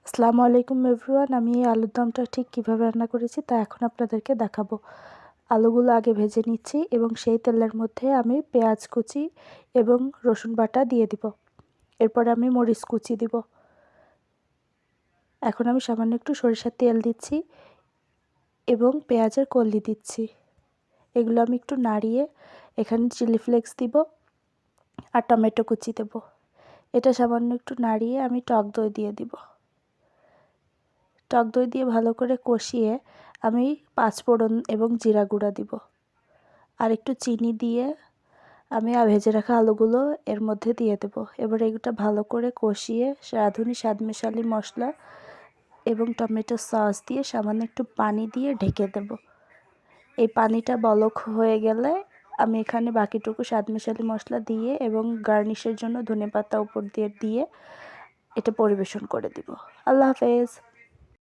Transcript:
আসসালামু আলাইকুম এভরিওয়ান। আমি এই আলুর দমটা ঠিক কীভাবে রান্না করেছি তা এখন আপনাদেরকে দেখাবো। আলুগুলো আগে ভেজে নিচ্ছি এবং সেই তেলের মধ্যে আমি পেঁয়াজ কুচি এবং রসুন বাটা দিয়ে দিব। এরপরে আমি মরিচ কুচি দিব। এখন আমি সামান্য একটু সরিষার তেল দিচ্ছি এবং পেঁয়াজের কলি দিচ্ছি। এগুলো আমি একটু নাড়িয়ে এখানে চিলি ফ্লেক্স দিব আর টমেটো কুচি দেব। এটা সামান্য একটু নাড়িয়ে আমি টক দই দিয়ে দিব। টক দই দিয়ে ভালো করে কষিয়ে আমি পাঁচফোড়ন এবং জিরা গুঁড়া দিব আর একটু চিনি দিয়ে আমি ভেজে রাখা আলুগুলো এর মধ্যে দিয়ে দেব। এবার এগুলো ভালো করে কষিয়ে রাঁধুনি স্বাদ মিশালি মশলা এবং টমেটো সস দিয়ে সামান্য একটু পানি দিয়ে ঢেকে দেব। এই পানিটা বলক হয়ে গেলে আমি এখানে বাকিটুকু স্বাদ মিশালি মশলা দিয়ে এবং গার্নিশের জন্য ধনেপাতা উপর দিয়ে এটা পরিবেশন করে দিব। আল্লাহ হাফেজ।